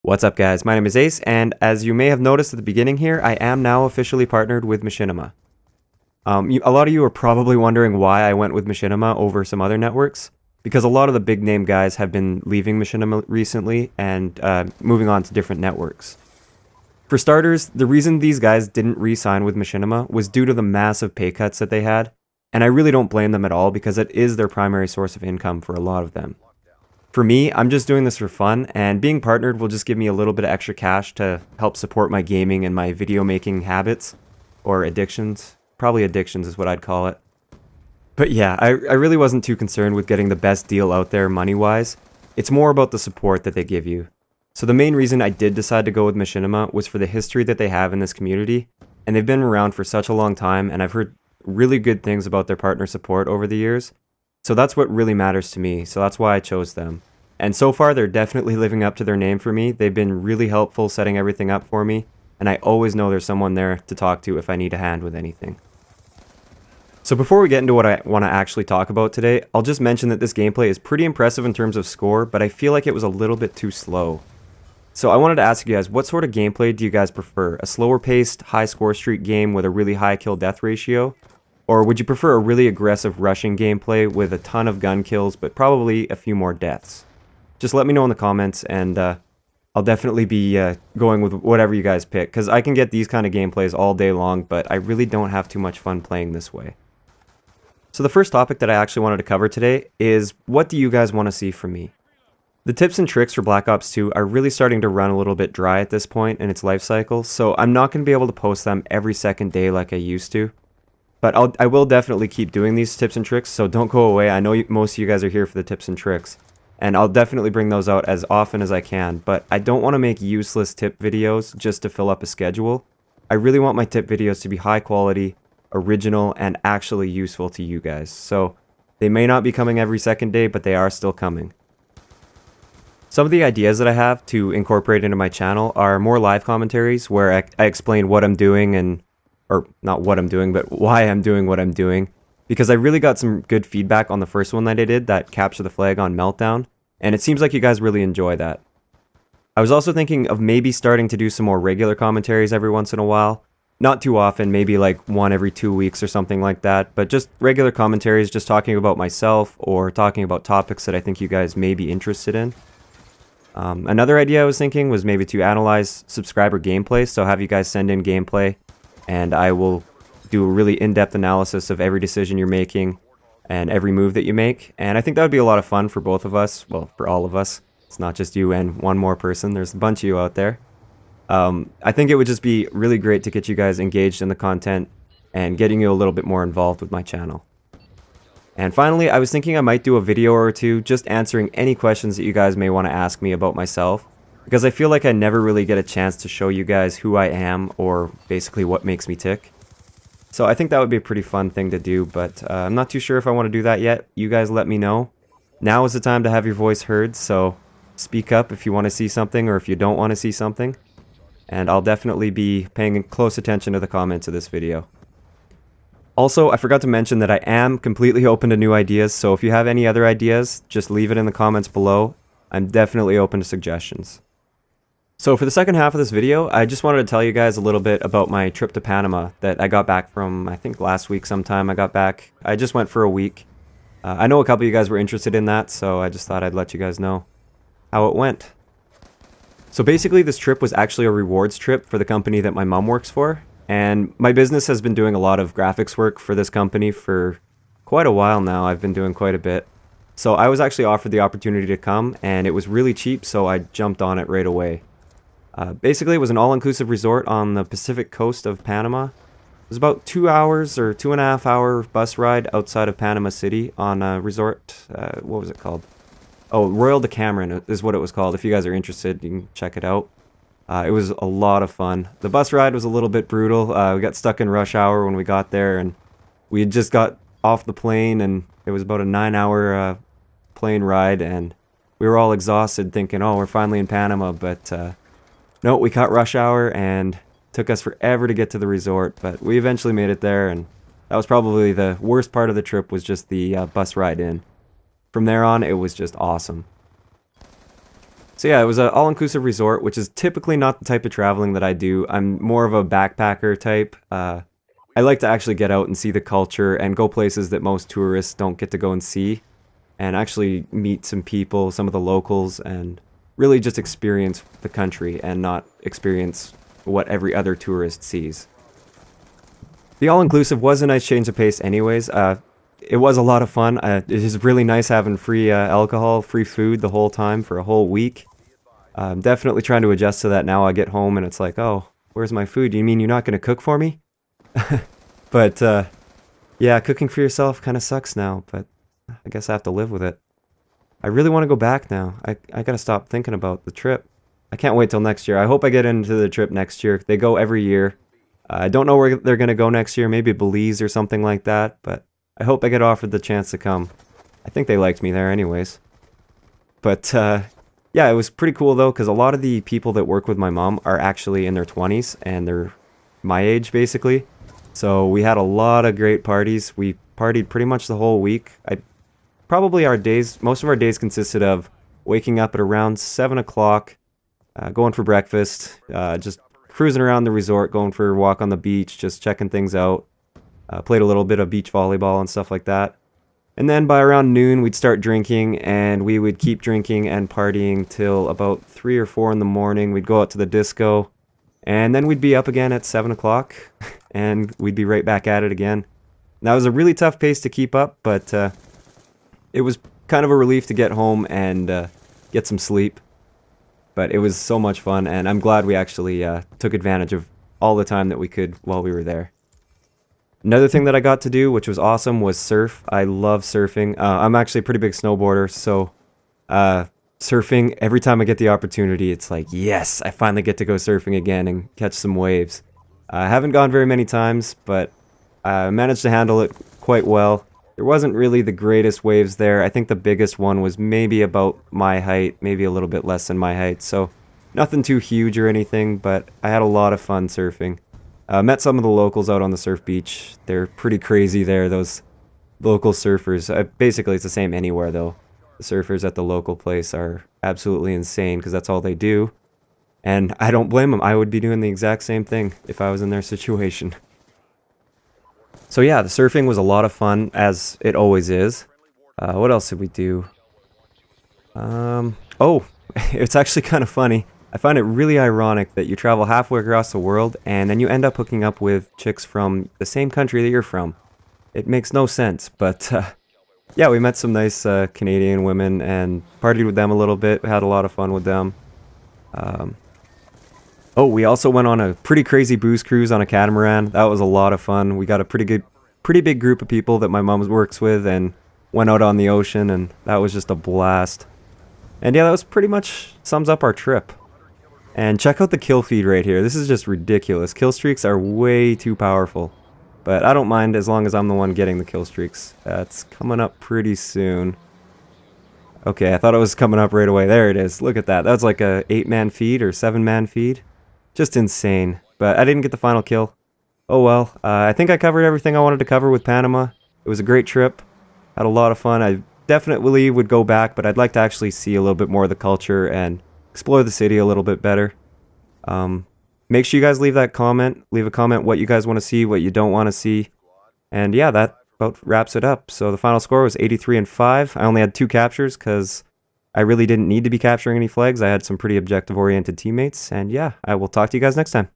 What's up guys, my name is Ace, and as you may have noticed at the beginning here, I am now officially partnered with Machinima. A lot of you are probably wondering why I went with Machinima over some other networks, because a lot of the big name guys have been leaving Machinima recently and moving on to different networks. For starters, the reason these guys didn't re-sign with Machinima was due to the massive pay cuts that they had, and I really don't blame them at all because it is their primary source of income for a lot of them. For me, I'm just doing this for fun, and being partnered will just give me a little bit of extra cash to help support my gaming and my video making habits, or addictions. Probably addictions is what I'd call it. But yeah, I really wasn't too concerned with getting the best deal out there money-wise. It's more about the support that they give you. So the main reason I did decide to go with Machinima was for the history that they have in this community, and they've been around for such a long time, and I've heard really good things about their partner support over the years. So that's what really matters to me, so that's why I chose them. And so far, they're definitely living up to their name for me. They've been really helpful setting everything up for me, and I always know there's someone there to talk to if I need a hand with anything. So before we get into what I want to actually talk about today, I'll just mention that this gameplay is pretty impressive in terms of score, but I feel like it was a little bit too slow. So I wanted to ask you guys, what sort of gameplay do you guys prefer? A slower paced, high score streak game with a really high kill death ratio? Or would you prefer a really aggressive rushing gameplay with a ton of gun kills, but probably a few more deaths? Just let me know in the comments, and I'll definitely be going with whatever you guys pick, because I can get these kind of gameplays all day long, but I really don't have too much fun playing this way. So the first topic that I actually wanted to cover today is, what do you guys want to see from me? The tips and tricks for Black Ops 2 are really starting to run a little bit dry at this point in its life cycle, so I'm not going to be able to post them every second day like I used to. But I will definitely keep doing these tips and tricks, so don't go away. I know most of you guys are here for the tips and tricks, and I'll definitely bring those out as often as I can, but I don't want to make useless tip videos just to fill up a schedule. I really want my tip videos to be high quality, original, and actually useful to you guys. So they may not be coming every second day, but they are still coming. Some of the ideas that I have to incorporate into my channel are more live commentaries where I explain what I'm doing or not what I'm doing, but why I'm doing what I'm doing. Because I really got some good feedback on the first one that I did, that Capture the Flag on Meltdown, and it seems like you guys really enjoy that. I was also thinking of maybe starting to do some more regular commentaries every once in a while. Not too often, maybe like one every 2 weeks or something like that, but just regular commentaries, just talking about myself or talking about topics that I think you guys may be interested in. Another idea I was thinking was maybe to analyze subscriber gameplay, so have you guys send in gameplay, and I will do a really in-depth analysis of every decision you're making and every move that you make. And I think that would be a lot of fun for both of us. Well, for all of us. It's not just you and one more person. There's a bunch of you out there. I think it would just be really great to get you guys engaged in the content and getting you a little bit more involved with my channel. And finally, I was thinking I might do a video or two just answering any questions that you guys may want to ask me about myself, because I feel like I never really get a chance to show you guys who I am or basically what makes me tick. So I think that would be a pretty fun thing to do, but I'm not too sure if I want to do that yet. You guys let me know. Now is the time to have your voice heard, so speak up if you want to see something or if you don't want to see something. And I'll definitely be paying close attention to the comments of this video. Also, I forgot to mention that I am completely open to new ideas, so if you have any other ideas, just leave it in the comments below. I'm definitely open to suggestions. So for the second half of this video, I just wanted to tell you guys a little bit about my trip to Panama that I got back from, I think last week sometime I got back. I just went for a week. I know a couple of you guys were interested in that, so I just thought I'd let you guys know how it went. So basically this trip was actually a rewards trip for the company that my mom works for. And my business has been doing a lot of graphics work for this company for quite a while now. I've been doing quite a bit. So I was actually offered the opportunity to come, and it was really cheap, so I jumped on it right away. Basically, it was an all-inclusive resort on the Pacific coast of Panama. It was about 2 hours or 2.5 hour bus ride outside of Panama City on a resort. What was it called? Oh, Royal Decameron is what it was called. If you guys are interested, you can check it out. It was a lot of fun. The bus ride was a little bit brutal. We got stuck in rush hour when we got there, and we had just got off the plane, and it was about a 9-hour plane ride, and we were all exhausted thinking, oh, we're finally in Panama, but no, we caught rush hour, and it took us forever to get to the resort, but we eventually made it there, and that was probably the worst part of the trip, was just the bus ride in. From there on, it was just awesome. So yeah, it was an all-inclusive resort, which is typically not the type of traveling that I do. I'm more of a backpacker type. I like to actually get out and see the culture and go places that most tourists don't get to go and see, and actually meet some people, some of the locals, and really just experience the country and not experience what every other tourist sees. The all-inclusive was a nice change of pace anyways. It was a lot of fun. It is really nice having free alcohol, free food the whole time for a whole week. I'm definitely trying to adjust to that now. I get home and it's like, oh, where's my food? You mean you're not going to cook for me? But yeah, cooking for yourself kind of sucks now, but I guess I have to live with it. I really want to go back now. I got to stop thinking about the trip. I can't wait till next year. I hope I get into the trip next year. They go every year. I don't know where they're going to go next year, maybe Belize or something like that, but I hope I get offered the chance to come. I think they liked me there anyways. But yeah, it was pretty cool though, because a lot of the people that work with my mom are actually in their 20s, and they're my age basically. So we had a lot of great parties. We partied pretty much the whole week. Most of our days consisted of waking up at around 7 o'clock, going for breakfast, just cruising around the resort, going for a walk on the beach, just checking things out. Played a little bit of beach volleyball and stuff like that. And then by around noon, we'd start drinking, and we would keep drinking and partying till about 3 or 4 in the morning. We'd go out to the disco, and then we'd be up again at 7 o'clock, and we'd be right back at it again. And that was a really tough pace to keep up, but it was kind of a relief to get home and get some sleep. But it was so much fun, and I'm glad we actually took advantage of all the time that we could while we were there. Another thing that I got to do, which was awesome, was surf. I love surfing. I'm actually a pretty big snowboarder, so surfing, every time I get the opportunity, it's like, yes, I finally get to go surfing again and catch some waves. I haven't gone very many times, but I managed to handle it quite well. There wasn't really the greatest waves there. I think the biggest one was maybe about my height, maybe a little bit less than my height, so nothing too huge or anything, but I had a lot of fun surfing. Met some of the locals out on the surf beach. They're pretty crazy there, those local surfers. Basically, it's the same anywhere, though. The surfers at the local place are absolutely insane because that's all they do. And I don't blame them. I would be doing the exact same thing if I was in their situation. So yeah, the surfing was a lot of fun, as it always is. What else did we do? Oh, it's actually kind of funny. I find it really ironic that you travel halfway across the world and then you end up hooking up with chicks from the same country that you're from. It makes no sense, but yeah, we met some nice Canadian women and partied with them a little bit. We had a lot of fun with them. Oh, we also went on a pretty crazy booze cruise on a catamaran. That was a lot of fun. We got a pretty big group of people that my mom works with and went out on the ocean, and that was just a blast. And yeah, that was pretty much sums up our trip. And check out the kill feed right here. This is just ridiculous. Kill streaks are way too powerful. But I don't mind as long as I'm the one getting the kill streaks. That's coming up pretty soon. Okay, I thought it was coming up right away. There it is. Look at that. That's like a 8-man feed or 7-man feed. Just insane. But I didn't get the final kill. Oh well. I think I covered everything I wanted to cover with Panama. It was a great trip. Had a lot of fun. I definitely would go back, but I'd like to actually see a little bit more of the culture and explore the city a little bit better. Make sure you guys leave a comment what you guys want to see, what you don't want to see. And yeah, that about wraps it up. So the final score was 83-5. I only had 2 captures because I really didn't need to be capturing any flags. I had some pretty objective oriented teammates. And yeah, I will talk to you guys next time.